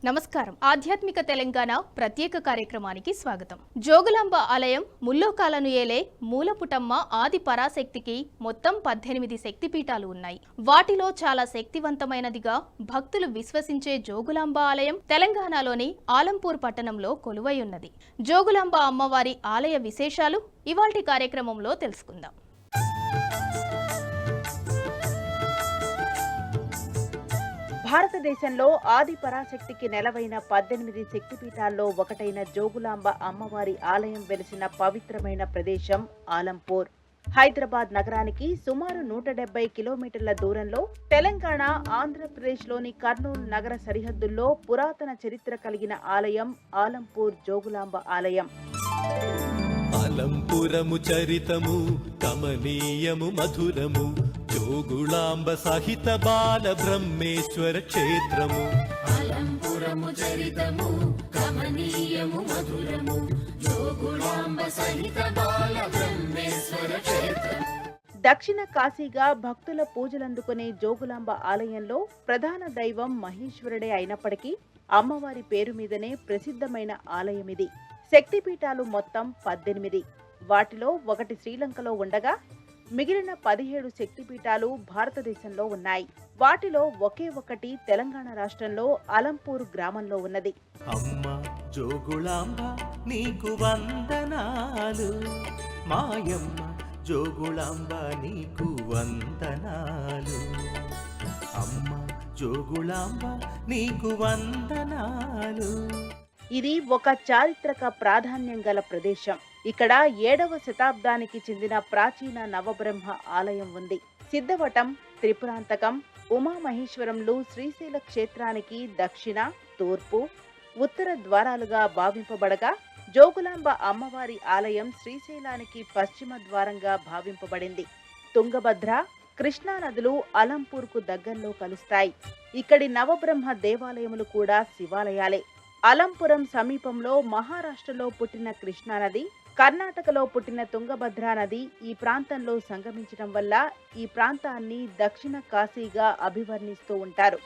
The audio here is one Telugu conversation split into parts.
నమస్కారం. ఆధ్యాత్మిక తెలంగాణ ప్రత్యేక కార్యక్రమానికి స్వాగతం. జోగులాంబ ఆలయం ముల్లోకాలను ఏలే మూలపుటమ్మ ఆది పరాశక్తికి మొత్తం 18 శక్తిపీఠాలు ఉన్నాయి. వాటిలో చాలా శక్తివంతమైనదిగా భక్తులు విశ్వసించే జోగులాంబ ఆలయం తెలంగాణలోని ఆలంపూర్ పట్టణంలో కొలువై ఉన్నది. జోగులాంబ అమ్మవారి ఆలయ విశేషాలు ఇవాల్టి కార్యక్రమంలో తెలుసుకుందాం. భారతదేశంలో ఆది పరాశక్తికి నెలవైన 18 శక్తిపీఠాల్లో ఒకటైన జోగులాంబ అమ్మవారి ఆలయం వెలిసిన పవిత్రమైన ప్రదేశం ఆలంపూర్. హైదరాబాద్ నగరానికి సుమారు 170 కిలోమీటర్ల దూరంలో తెలంగాణ, ఆంధ్రప్రదేశ్లోని కర్నూలు నగర సరిహద్దుల్లో పురాతన చరిత్ర కలిగిన ఆలయం ఆలంపూర్ జోగులాంబ ఆలయం. అలంపురము చరితము కమనీయము మధురము జోగులాంబ సహిత బాల బ్రహ్మేశ్వర క్షేత్రము. అలంపురము చరితము కమనీయము మధురము జోగులాంబ సహిత బాల బ్రహ్మేశ్వర క్షేత్రము. దక్షిణ కాశీగా భక్తుల పూజలందుకునే జోగులాంబ ఆలయంలో ప్రధాన దైవం మహేశ్వరుడే అయినప్పటికీ అమ్మవారి పేరు మీదనే ప్రసిద్ధమైన ఆలయం ఇది. శక్తిపీఠాలు మొత్తం 18. వాటిలో ఒకటి శ్రీలంకలో ఉండగా మిగిలిన 17 శక్తిపీఠాలు భారతదేశంలో ఉన్నాయి. వాటిలో ఒకే ఒకటి తెలంగాణ రాష్ట్రంలో అలంపూర్ గ్రామంలో ఉన్నది. అమ్మ జోగులాంబ నీకు వందనాలు, మాయమ్మ జోగులాంబ నీకు వందనాలు. అమ్మ జోగులాంబ నీకు వందనాలు. ఇది ఒక చారిత్రక ప్రాధాన్యం గల ప్రదేశం. ఇక్కడ 7వ శతాబ్దానికి చెందిన ప్రాచీన నవబ్రహ్మ ఆలయం ఉంది. సిద్ధవటం, త్రిపురాంతకం, ఉమామహేశ్వరంలు శ్రీశైల క్షేత్రానికి దక్షిణ, తూర్పు, ఉత్తర ద్వారాలుగా భావింపబడగా జోగులాంబ అమ్మవారి ఆలయం శ్రీశైలానికి పశ్చిమ ద్వారంగా భావింపబడింది. తుంగభద్ర, కృష్ణా నదులు అలంపూర్కు దగ్గరలో కలుస్తాయి. ఇక్కడి నవబ్రహ్మ దేవాలయములు కూడా శివాలయాలే. అలంపురం సమీపంలో మహారాష్ట్రలో పుట్టిన కృష్ణానది, కర్ణాటకలో పుట్టిన తుంగభద్రా నది ఈ ప్రాంతంలో సంగమించడం వల్ల ఈ ప్రాంతాన్ని దక్షిణ కాశీగా అభివర్ణిస్తూ ఉంటారు.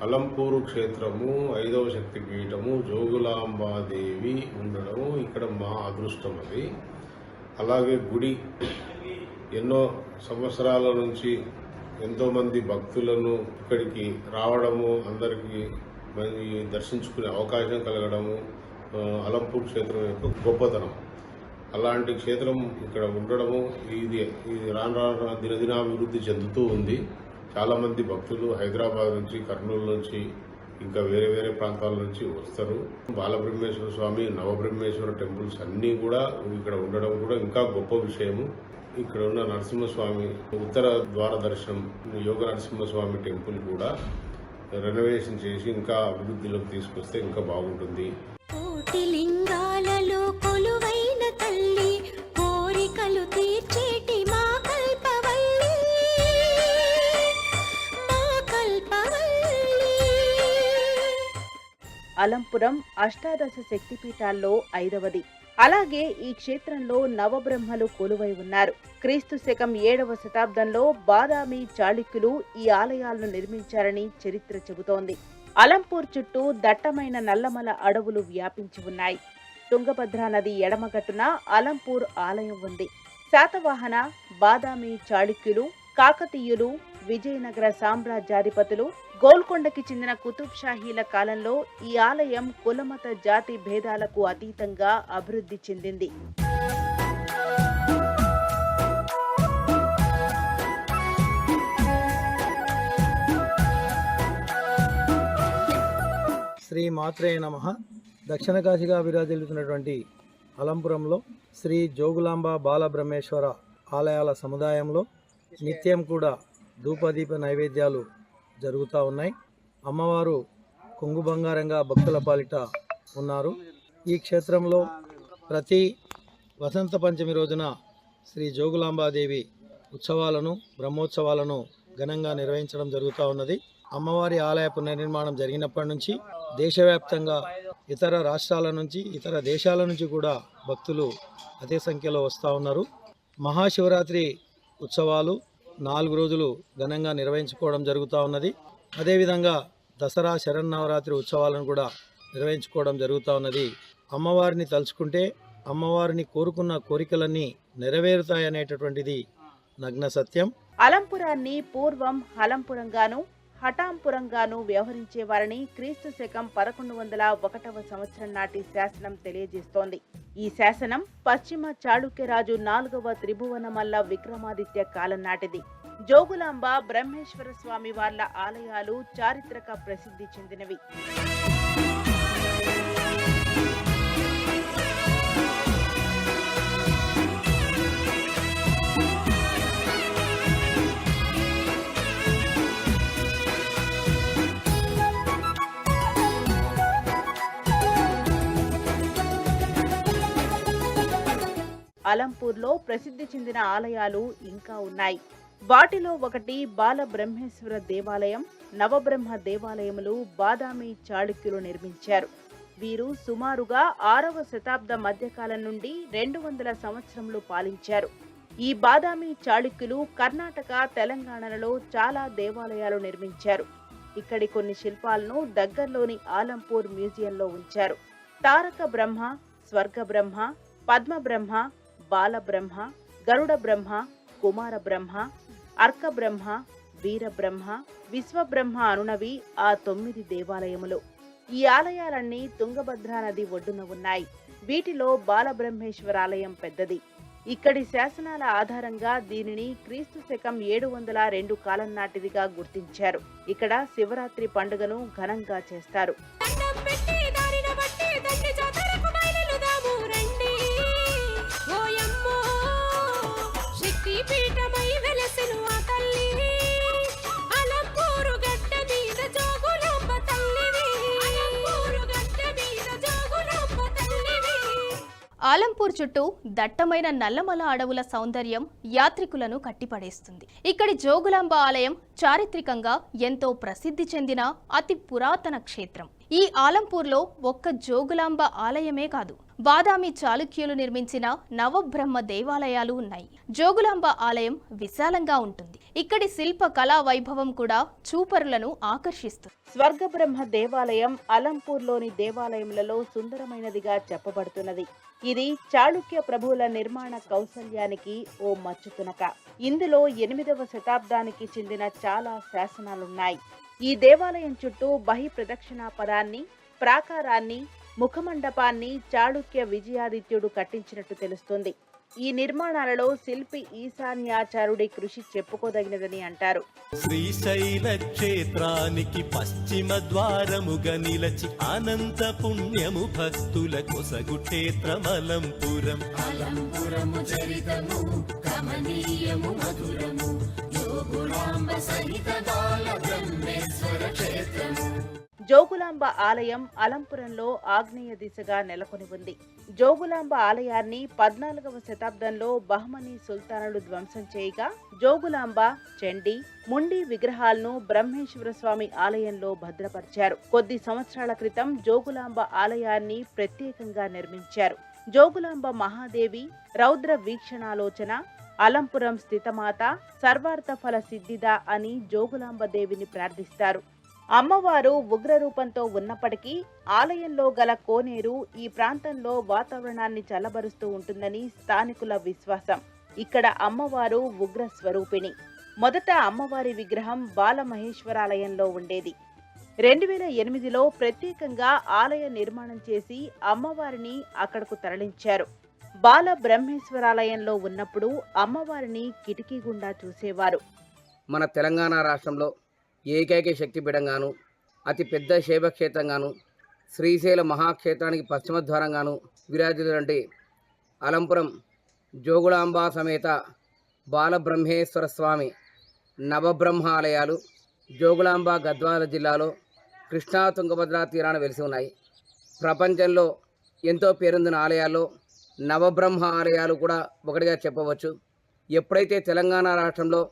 అలంపూరు క్షేత్రము 5వ శక్తిపీఠము జోగులాంబాదేవి ఉండడము ఇక్కడ మా అదృష్టం. అది అలాగే గుడి ఎన్నో సంవత్సరాల నుంచి ఎంతోమంది భక్తులను ఇక్కడికి రావడము, అందరికీ దర్శించుకునే అవకాశం కలగడము అలంపూర్ క్షేత్రం యొక్క గొప్పతనం. అలాంటి క్షేత్రం ఇక్కడ ఉండడము ఇది రాను రాను దినదినాభివృద్ధి చెందుతూ ఉంది. చాలామంది భక్తులు హైదరాబాద్ నుంచి, కర్నూలు నుంచి, ఇంకా వేరే వేరే ప్రాంతాల నుంచి వస్తారు. బాలబ్రహ్మేశ్వర స్వామి, నవబ్రహ్మేశ్వర టెంపుల్స్ అన్నీ కూడా ఇక్కడ ఉండడం కూడా ఇంకా గొప్ప విషయము. ఇక్కడ ఉన్న నరసింహస్వామి ఉత్తర ద్వార దర్శనం, యోగ నరసింహస్వామి టెంపుల్ కూడా రెనోవేషన్ చేసి ఇంకా అభివృద్ధిలోకి తీసుకొస్తే ఇంకా బాగుంటుంది. కోటి లింగాలలో కొలువైన తల్లి, కోరికలు తీర్చేటి మా కల్పవల్లి, మా కల్పవల్లి. అలంపురం అష్టాదశ శక్తిపీఠాల్లో 5వది. అలాగే ఈ క్షేత్రంలో నవబ్రహ్మలు కొలువై ఉన్నారు. క్రీస్తు శకం 7వ శతాబ్దంలో బాదామి చాళుక్యులు ఈ ఆలయాలను నిర్మించారని చరిత్ర చెబుతోంది. అలంపూర్ చుట్టూ దట్టమైన నల్లమల అడవులు వ్యాపించి ఉన్నాయి. తుంగభద్రా నది ఎడమగట్టున అలంపూర్ ఆలయం ఉంది. శాతవాహన, బాదామి చాళుక్యులు, కాకతీయులు, విజయనగర సామ్రాజ్యాధిపతులు, గోల్కొండకి చెందిన కుతుబ్ షాహీల కాలంలో ఈ ఆలయం కులమత జాతి భేదాలకు అతీతంగా అభివృద్ధి చెందింది. శ్రీ మాత్రే నమః. దక్షిణ కాశీగా విరాజిల్లుతున్నటువంటి అలంపురంలో శ్రీ జోగులాంబ బాలబ్రహ్మేశ్వర ఆలయాల సముదాయంలో నిత్యం కూడా ధూపదీప నైవేద్యాలు జరుగుతూ ఉన్నాయి. అమ్మవారు కొంగు బంగారంగా భక్తుల పాలిట ఉన్నారు. ఈ క్షేత్రంలో ప్రతి వసంత పంచమి రోజున శ్రీ జోగులాంబాదేవి ఉత్సవాలను, బ్రహ్మోత్సవాలను ఘనంగా నిర్వహించడం జరుగుతూ ఉన్నది. అమ్మవారి ఆలయ పునర్నిర్మాణం జరిగినప్పటి నుంచి దేశవ్యాప్తంగా ఇతర రాష్ట్రాల నుంచి, ఇతర దేశాల నుంచి కూడా భక్తులు అదే సంఖ్యలో వస్తూ ఉన్నారు. మహాశివరాత్రి ఉత్సవాలు 4 రోజులు ఘనంగా నిర్వహించుకోవడం జరుగుతూ ఉన్నది. అదేవిధంగా దసరా శరన్నవరాత్రి ఉత్సవాలను కూడా నిర్వహించుకోవడం జరుగుతూ ఉన్నది. అమ్మవారిని తలుచుకుంటే అమ్మవారిని కోరుకున్న కోరికలన్నీ నెరవేరుతాయనేటటువంటిది నగ్న సత్యం. అలంపురాన్ని పూర్వం హలంపురంగాను హఠాంపురంగాను వ్యవహరించేవారని క్రీస్తు శకం 1101వ సంవత్సరం నాటి శాసనం తెలియజేస్తోంది. ఈ శాసనం పశ్చిమ చాళుక్యరాజు 4వ త్రిభువనమల్ల విక్రమాదిత్య కాలం నాటిది. జోగులాంబ బ్రహ్మేశ్వర స్వామి వార్ల ఆలయాలు చారిత్రక ప్రసిద్ధి చెందినవి. అలంపూర్లో ప్రసిద్ధి చెందిన ఆలయాలు ఇంకా ఉన్నాయి. వాటిలో ఒకటి బాల బ్రహ్మేశ్వర దేవాలయం, నవబ్రహ్మ దేవాలయములు బాదామి చాళుక్యులు నిర్మించారు. వీరు సుమారుగా 6వ శతాబ్ద మధ్యకాలం నుండి 200 సంవత్సరములు పాలించారు. ఈ బాదామి చాళుక్యులు కర్ణాటక, తెలంగాణలలో చాలా దేవాలయాలు నిర్మించారు. ఇక్కడి కొన్ని శిల్పాలను దగ్గరలోని ఆలంపూర్ మ్యూజియంలో ఉంచారు. తారక బ్రహ్మ, స్వర్గ బ్రహ్మ, పద్మ బ్రహ్మ, బాల బ్రహ్మ, గరుడ బ్రహ్మ, కుమార బ్రహ్మ, అర్క బ్రహ్మ, వీర బ్రహ్మ, విశ్వబ్రహ్మ అనునవి ఆ 9 దేవాలయములు. ఈ ఆలయాలన్నీ తుంగభద్రా నది ఒడ్డున ఉన్నాయి. వీటిలో బాలబ్రహ్మేశ్వరాలయం పెద్దది. ఇక్కడి శాసనాల ఆధారంగా దీనిని క్రీస్తు శకం 702 కాలం నాటిదిగా గుర్తించారు. ఇక్కడ శివరాత్రి పండుగను ఘనంగా చేస్తారు. ఆలంపూర్ చుట్టూ దట్టమైన నల్లమల అడవుల సౌందర్యం యాత్రికులను కట్టిపడేస్తుంది. ఇక్కడి జోగులాంబ ఆలయం చారిత్రకంగా ఎంతో ప్రసిద్ధి చెందిన అతి పురాతన క్షేత్రం. ఈ ఆలంపూర్లో ఒక్క జోగులాంబ ఆలయమే కాదు, బాదామి చాళుక్యులు నిర్మించిన నవబ్రహ్మ దేవాలయాలు ఉన్నాయి. జోగులాంబ ఆలయం విశాలంగా ఉంటుంది. ఇక్కడి శిల్ప కళా వైభవం కూడా చూపరులను ఆకర్షిస్తుంది. స్వర్గబ్రహ్మ దేవాలయం అలంపూర్లోని దేవాలయములలో సుందరమైనదిగా చెప్పబడుతున్నది. ఇది చాళుక్య ప్రభువుల నిర్మాణ కౌశల్యానికి ఓ మచ్చుతునక. ఇందులో 8వ శతాబ్దానికి చెందిన చాలా శాసనాలున్నాయి. ఈ దేవాలయం చుట్టూ బహి ప్రదక్షిణా పదాన్ని, ప్రాకారాన్ని, ముఖమండపాన్ని చాళుక్య విజయాదిత్యుడు కట్టించినట్టు తెలుస్తుంది. ఈ నిర్మాణాలలో శిల్పి ఈశాన్యాచారుడి కృషి చెప్పుకోదగినదని అంటారు. శ్రీశైల క్షేత్రానికి పశ్చిమ ద్వారముగా నిలచి అనంత పుణ్యము భక్తుల కొసగు క్షేత్రమలంపురం. అలంపురము చరితము కమనీయము మధురము జోగులాంబ సహిత బాల బ్రహ్మేశ్వర క్షేత్రము. జోగులాంబ ఆలయం అలంపురంలో ఆగ్నేయ దిశగా నెలకొని ఉంది. జోగులాంబ ఆలయాన్ని 14వ శతాబ్దంలో బహమనీ సుల్తానులు ధ్వంసం చేయగా జోగులాంబ, చండి, ముండి విగ్రహాలను బ్రహ్మేశ్వర స్వామి ఆలయంలో భద్రపరిచారు. కొద్ది సంవత్సరాల క్రితం జోగులాంబ ఆలయాన్ని ప్రత్యేకంగా నిర్మించారు. జోగులాంబ మహాదేవి రౌద్ర వీక్షణాలోచన, అలంపురం స్థితమాత, సర్వార్థ ఫల సిద్ధిద అని జోగులాంబ దేవిని ప్రార్థిస్తారు. అమ్మవారు ఉగ్రరూపంతో ఉన్నప్పటికీ ఆలయంలో గల కోనేరు ఈ ప్రాంతంలో వాతావరణాన్ని చల్లబరుస్తూ ఉంటుందని స్థానికుల విశ్వాసం. ఇక్కడ అమ్మవారు ఉగ్ర స్వరూపిణి. మొదట అమ్మవారి విగ్రహం బాలమహేశ్వరాలయంలో ఉండేది. 2008లో ప్రత్యేకంగా ఆలయ నిర్మాణం చేసి అమ్మవారిని అక్కడకు తరలించారు. బాల బ్రహ్మేశ్వరాలయంలో ఉన్నప్పుడు అమ్మవారిని కిటికీ గుండా చూసేవారు. మన తెలంగాణ రాష్ట్రంలో ఏకైక శక్తిపీఠంగాను, అతి పెద్ద శైవక్షేత్రంగాను, శ్రీశైల మహాక్షేత్రానికి పశ్చిమ ద్వారంగాను విరాజిల్లునటువంటి అలంపురం జోగులాంబ సమేత బాలబ్రహ్మేశ్వర స్వామి నవబ్రహ్మ ఆలయాలు జోగులాంబ గద్వాల జిల్లాలో కృష్ణా తుంగభద్రా తీరాన వెలిసి ఉన్నాయి. ప్రపంచంలో ఎంతో పేరొందిన ఆలయాల్లో నవబ్రహ్మ ఆలయాలు కూడా ఒకటిగా చెప్పవచ్చు. ఎప్పుడైతే తెలంగాణ రాష్ట్రంలో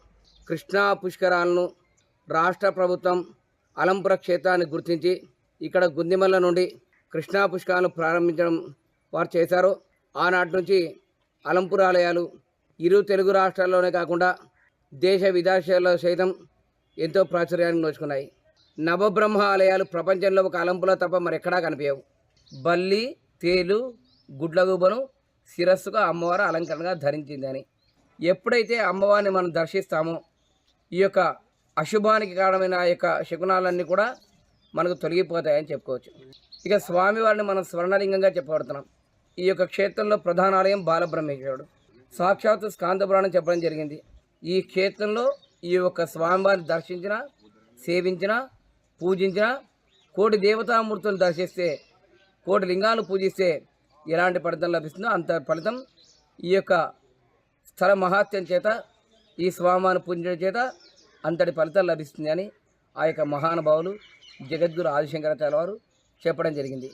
కృష్ణా పుష్కరాలను రాష్ట్ర ప్రభుత్వం అలంపుర క్షేత్రాన్ని గుర్తించి ఇక్కడ గుందిమల్ల నుండి కృష్ణా పుష్కరాలను ప్రారంభించడం వారు చేశారో ఆనాటి నుంచి అలంపుర ఆలయాలు ఇరు తెలుగు రాష్ట్రాల్లోనే కాకుండా దేశ విదేశాల్లో సైతం ఎంతో ప్రాచుర్యాన్ని నోచుకున్నాయి. నవబ్రహ్మ ఆలయాలు ప్రపంచంలో ఒక అలంపులో తప్ప మరెక్కడా కనిపించవు. బల్లి, తేలు, గుడ్లగూబను శిరస్సుగా అమ్మవారు అలంకరణగా ధరించిందని. ఎప్పుడైతే అమ్మవారిని మనం దర్శిస్తామో ఈ యొక్క అశుభానికి కారణమైన ఆ యొక్క శకునాలన్నీ కూడా మనకు తొలగిపోతాయని చెప్పుకోవచ్చు. ఇక స్వామివారిని మనం స్వర్ణలింగంగా చెప్పబడుతున్నాం. ఈ యొక్క క్షేత్రంలో ప్రధాన ఆలయం బాలబ్రహ్మేశ్వరుడు, సాక్షాత్తు స్కాందపురాణం చెప్పడం జరిగింది. ఈ క్షేత్రంలో ఈ యొక్క స్వామివారిని దర్శించిన, సేవించిన, పూజించిన, కోటి దేవతామూర్తులను దర్శిస్తే, కోటి లింగాలు పూజిస్తే ఎలాంటి ఫలితం లభిస్తుందో అంత ఫలితం ఈ యొక్క స్థల మహాత్యం చేత, ఈ స్వామివారిని పూజించడం చేత అంతటి ఫలితం లభిస్తుంది అని ఆ యొక్క మహానుభావులు జగద్గురు ఆదిశంకరాచార్య వారు చెప్పడం జరిగింది.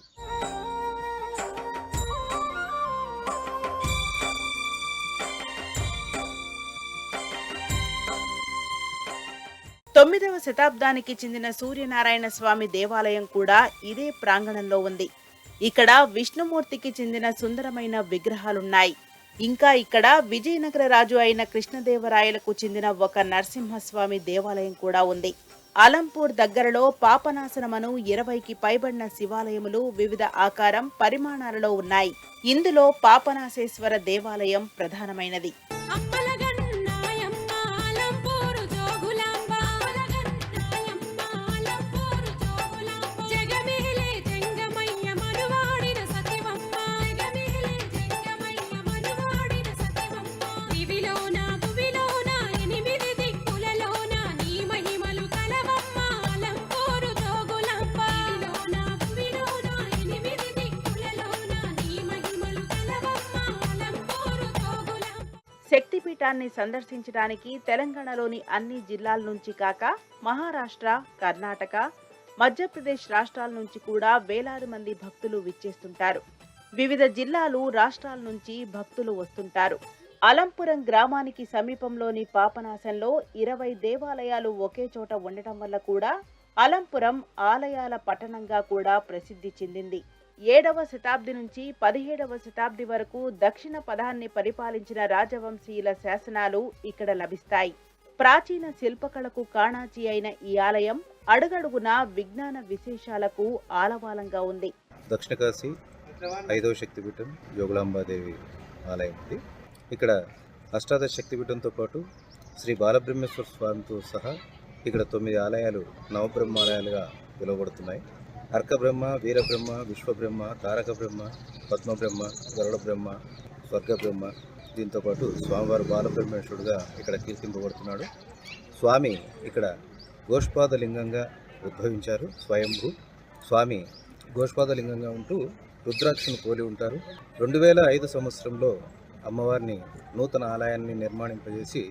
తొమ్మిదవ శతాబ్దానికి చెందిన సూర్యనారాయణ స్వామి దేవాలయం కూడా ఇదే ప్రాంగణంలో ఉంది. ఇక్కడ విష్ణుమూర్తికి చెందిన సుందరమైన విగ్రహాలున్నాయి. ఇంకా ఇక్కడ విజయనగర రాజు అయిన కృష్ణదేవరాయలకు చెందిన ఒక నరసింహస్వామి దేవాలయం కూడా ఉంది. అలంపూర్ దగ్గరలో పాపనాశనమను 20కి పైబడిన శివాలయములు వివిధ ఆకారం, పరిమాణాలలో ఉన్నాయి. ఇందులో పాపనాశేశ్వర దేవాలయం ప్రధానమైనది. శక్తిపీఠాన్ని సందర్శించడానికి తెలంగాణలోని అన్ని జిల్లాల నుంచి కాక మహారాష్ట్ర, కర్ణాటక, మధ్యప్రదేశ్ రాష్ట్రాల నుంచి కూడా వేలాది మంది భక్తులు విచ్చేస్తుంటారు. వివిధ జిల్లాలు, రాష్ట్రాల నుంచి భక్తులు వస్తుంటారు. అలంపురం గ్రామానికి సమీపంలోని పాపనాశంలో 20 దేవాలయాలు ఒకే చోట ఉండటం వల్ల కూడా అలంపురం ఆలయాల పట్టణంగా కూడా ప్రసిద్ధి చెందింది. 7వ శతాబ్ది నుంచి 17వ శతాబ్ది వరకు దక్షిణ పదాన్ని పరిపాలించిన రాజవంశీయుల శాసనాలు ఇక్కడ లభిస్తాయి. ప్రాచీన శిల్పకళకు కాణాచి అయిన ఈ ఆలయం అడుగడుగునా విజ్ఞాన విశేషాలకు ఆలవాలంగా ఉంది. దక్షిణ కాశీ 5వ శక్తిపీఠం జోగులాంబాదేవి ఆలయం ఉంది. ఇక్కడ అష్టాదశ శక్తిపీఠంతో పాటు శ్రీ బాలబ్రహ్మేశ్వర స్వామితో సహా ఇక్కడ 9 ఆలయాలు నవబ్రహ్మాలయాలుగా పిలువబడుతున్నాయి. అర్కబ్రహ్మ, వీరబ్రహ్మ, విశ్వబ్రహ్మ, తారక బ్రహ్మ, పద్మబ్రహ్మ, గరుడ బ్రహ్మ, స్వర్గబ్రహ్మ, దీంతోపాటు స్వామివారు బాలబ్రహ్మేశ్వరుడుగా ఇక్కడ కీర్తింపబడుతున్నాడు. స్వామి ఇక్కడ గోష్పాదలింగంగా ఉద్భవించారు. స్వయంభూ స్వామి గోష్పాదలింగంగా ఉంటూ రుద్రాక్షను పోలి ఉంటారు. 2005 సంవత్సరంలో అమ్మవారిని నూతన ఆలయాన్ని నిర్మాణింపజేసి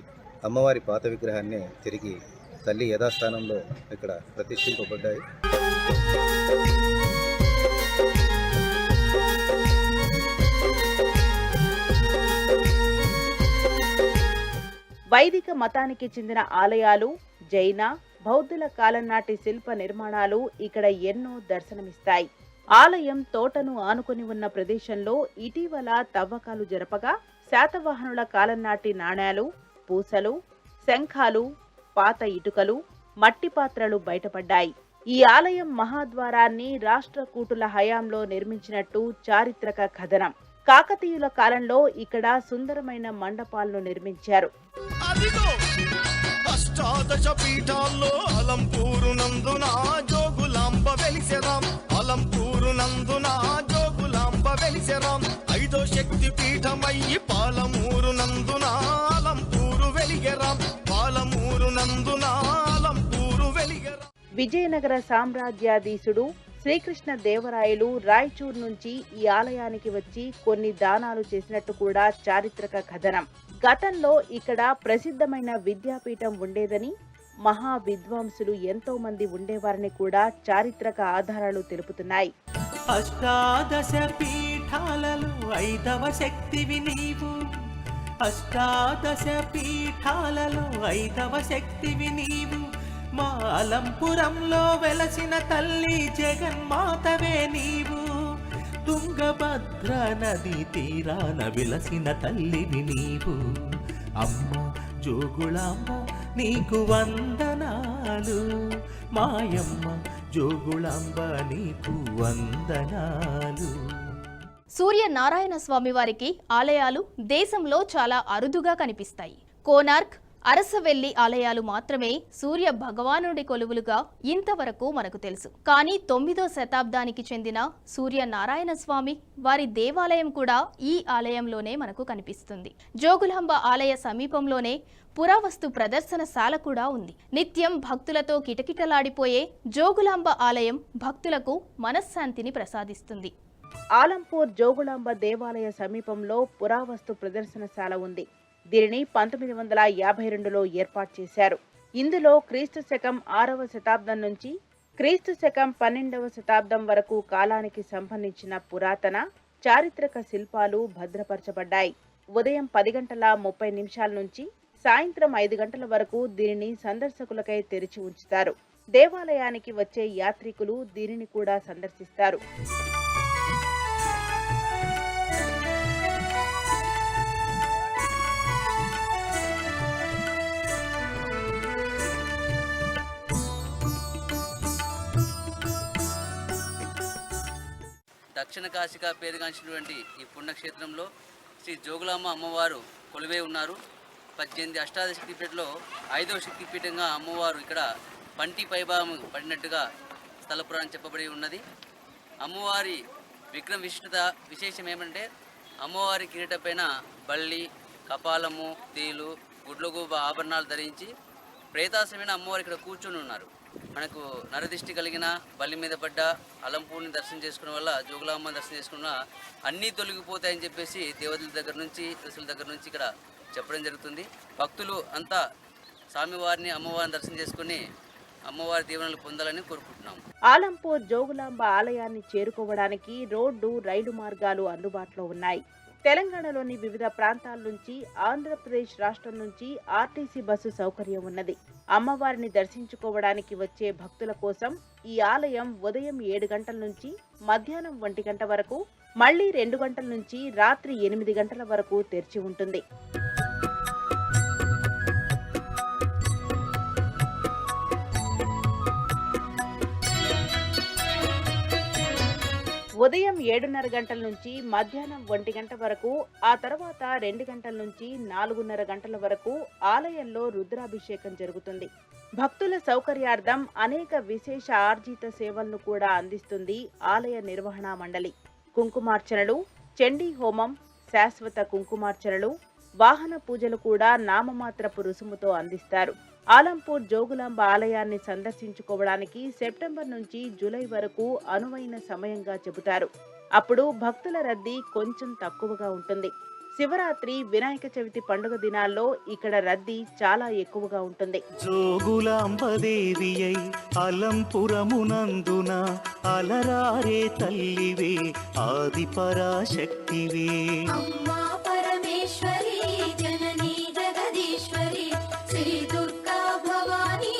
అమ్మవారి పాత విగ్రహాన్ని తిరిగి తల్లి యథాస్థానంలో ఇక్కడ ప్రతిష్ఠింపబడ్డాయి. వైదిక మతానికి చెందిన ఆలయాలు, జైన, బౌద్ధుల కాలం నాటి శిల్ప నిర్మాణాలు ఇక్కడ ఎన్నో దర్శనమిస్తాయి. ఆలయం తోటను ఆనుకొని ఉన్న ప్రదేశంలో ఇటీవల తవ్వకాలు జరపగా శాతవాహనుల కాలం నాటి నాణేలు, పూసలు, శంఖాలు, పాత ఇటుకలు, మట్టి పాత్రలు బయటపడ్డాయి. ఈ ఆలయం మహాద్వారాన్ని రాష్ట్రకూటుల హయాంలో నిర్మించినట్టు చారిత్రక కథనం. కాకతీయుల కాలంలో ఇక్కడ సుందరమైన మండపాలను నిర్మించారు. అష్టాదశ పీఠాల్లో అలంపూరు నందున జోగులాంబ వెలిసెరాం, అలంపూరు నందున జోగులాంబ వెలిసెరాం. 5వ శక్తి పీఠమయ్యి పాలమూరు నందున అలంపూరు వెలిగెరాం, పాలమూరు నందున అలంపూరు వెలిగెరాం. విజయనగర సామ్రాజ్యాధీశుడు శ్రీకృష్ణ దేవరాయలు రాయచూర్ నుంచి ఈ ఆలయానికి వచ్చి కొన్ని దానాలు చేసినట్టు కూడా చారిత్రక కథనం. గతంలో ఇక్కడ ప్రసిద్ధమైన విద్యాపీఠం ఉండేదని, మహా విద్వాంసులు ఎంతో మంది ఉండేవారని కూడా చారిత్రక ఆధారాలు తెలుపుతున్నాయి. అష్టాదశ పీఠాలలో 5వ శక్తివి నీవు, అష్టాదశ పీఠాలలో 5వ శక్తివి నీవు. మా అలంపురంలో వెలసిన తల్లి జగన్మాతవే నీవు. తుంగభద్ర నది తీరాన విలసిన తల్లివి నీవు. అమ్మ జోగులాంబ నీకు వందనాలు, మాయమ్మ జోగులాంబ నీకు వందనాలు. సూర్యనారాయణ స్వామి వారికి ఆలయాలు దేశంలో చాలా అరుదుగా కనిపిస్తాయి. కోనార్క్, అరసవెల్లి ఆలయాలు మాత్రమే సూర్య భగవానుడి కొలువులుగా ఇంతవరకు మనకు తెలుసు. కానీ 9వ శతాబ్దానికి చెందిన సూర్యనారాయణ స్వామి వారి దేవాలయం కూడా ఈ ఆలయంలోనే మనకు కనిపిస్తుంది. జోగులాంబ ఆలయ సమీపంలోనే పురావస్తు ప్రదర్శనశాల కూడా ఉంది. నిత్యం భక్తులతో కిటకిటలాడిపోయే జోగులాంబ ఆలయం భక్తులకు మనశ్శాంతిని ప్రసాదిస్తుంది. ఆలంపూర్ జోగులాంబ దేవాలయ సమీపంలో పురావస్తు ప్రదర్శనశాల ఉంది. దీనిని 1952లో ఏర్పాటు చేశారు. ఇందులో క్రీస్తు శకం 6వ శతాబ్దం నుంచి క్రీస్తు శకం 12వ శతాబ్దం వరకు కాలానికి సంబంధించిన పురాతన చారిత్రక శిల్పాలు భద్రపరచబడ్డాయి. ఉదయం 10 గంటల 30 నిమిషాల నుంచి సాయంత్రం 5 గంటల వరకు దీనిని సందర్శకులకై తెరిచి ఉంచుతారు. దేవాలయానికి వచ్చే యాత్రికులు దీనిని కూడా సందర్శిస్తారు. దక్షిణ కాశీగా పేరుగాంచినటువంటి ఈ పుణ్యక్షేత్రంలో శ్రీ జోగులాంబ అమ్మవారు కొలువై ఉన్నారు. 18 అష్టాదశ శక్తిపీఠలో 5వ శక్తిపీఠంగా అమ్మవారు ఇక్కడ పంటి పైభాగం పడినట్టుగా స్థల పురాణం చెప్పబడి ఉన్నది. అమ్మవారి విగ్రహ విశేషం ఏమంటే అమ్మవారి కిరీట పైన బల్లి, కపాలము, తేలు, గుడ్లగూబ ఆభరణాలు ధరించి ప్రేతాశ్రమైన అమ్మవారు ఇక్కడ కూర్చొని ఉన్నారు. మనకు నరదిష్టి కలిగిన, బల్లి మీద పడ్డ, అలంపూర్ని దర్శనం చేసుకున్న వల్ల, జోగులాంబ దర్శనం చేసుకున్న అన్నీ తొలగిపోతాయని చెప్పేసి దేవతల దగ్గర నుంచి, ఋషుల దగ్గర నుంచి ఇక్కడ చెప్పడం జరుగుతుంది. భక్తులు అంతా స్వామివారిని, అమ్మవారిని దర్శనం చేసుకుని అమ్మవారి దీవెనలు పొందాలని కోరుకుంటున్నాము. ఆలంపూర్ జోగులాంబ ఆలయాన్ని చేరుకోవడానికి రోడ్డు, రైలు మార్గాలు అందుబాటులో ఉన్నాయి. తెలంగాణలోని వివిధ ప్రాంతాల నుంచి, ఆంధ్రప్రదేశ్ రాష్ట్రం నుంచి ఆర్టీసీ బస్సు సౌకర్యం ఉన్నది. అమ్మవారిని దర్శించుకోవడానికి వచ్చే భక్తుల కోసం ఈ ఆలయం ఉదయం 7 గంటల నుంచి మధ్యాహ్నం 1 గంట వరకు, మళ్లీ 2 గంటల నుంచి రాత్రి 8 గంటల వరకు తెరిచి ఉంటుంది. ఉదయం 7:30 గంటల నుంచి మధ్యాహ్నం 1 గంట వరకు, ఆ తర్వాత 2 గంటల నుంచి 4:30 గంటల వరకు ఆలయంలో రుద్రాభిషేకం జరుగుతుంది. భక్తుల సౌకర్యార్థం అనేక విశేష ఆర్జిత సేవలను కూడా అందిస్తుంది ఆలయ నిర్వహణా మండలి. కుంకుమార్చనలు, చండీ హోమం, శాశ్వత కుంకుమార్చనలు, వాహన పూజలు కూడా నామమాత్రపు రుసుముతో అందిస్తారు. ఆలంపూర్ జోగులాంబ ఆలయాన్ని సందర్శించుకోవడానికి సెప్టెంబర్ నుంచి జూలై వరకు అనువైన సమయంగా చెబుతారు. అప్పుడు భక్తుల రద్దీ కొంచెం తక్కువగా ఉంటుంది. శివరాత్రి, వినాయక చవితి పండుగ దినాల్లో ఇక్కడ రద్దీ చాలా ఎక్కువగా ఉంటుంది. జోగులాంబదేవియై అలంపురమునందున అలరారే తల్లివే, ఆది పరాశక్తివే. అమ్మా పరమేశ్వరి, జననీ జగదీశ్వరి, శ్రీ దుర్గా భవానీ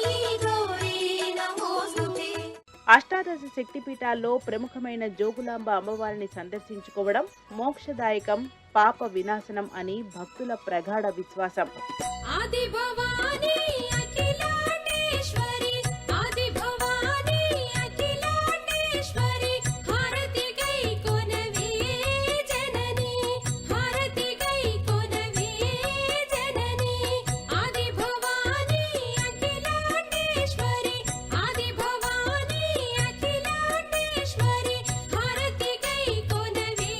గౌరీ నమోస్తుతే. అష్టాదశ శక్తిపీఠాల్లో ప్రముఖమైన జోగులాంబ అమ్మవారిని సందర్శించుకోవడం మోక్షదాయకం, పాప వినాశనం అని భక్తుల ప్రగాఢ విశ్వాసం. ఆది భవానీ అఖిలాండేశ్వరి, ఆది భవానీ అఖిలాండేశ్వరి, హారతి గై కొనవే జననీ, హారతి గై కొనవే జననీ. ఆది భవానీ అఖిలాండేశ్వరి, ఆది భవానీ అఖిలాండేశ్వరి, హారతి గై కొనవే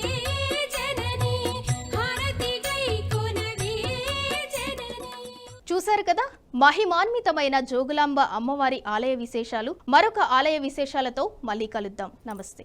జననీ, హారతి గై కొనవే జననీ. చూశారు కదా, మహిమాన్వితమైన జోగులాంబ అమ్మవారి ఆలయ విశేషాలు. మరొక ఆలయ విశేషాలతో మళ్ళీ కలుద్దాం. నమస్తే.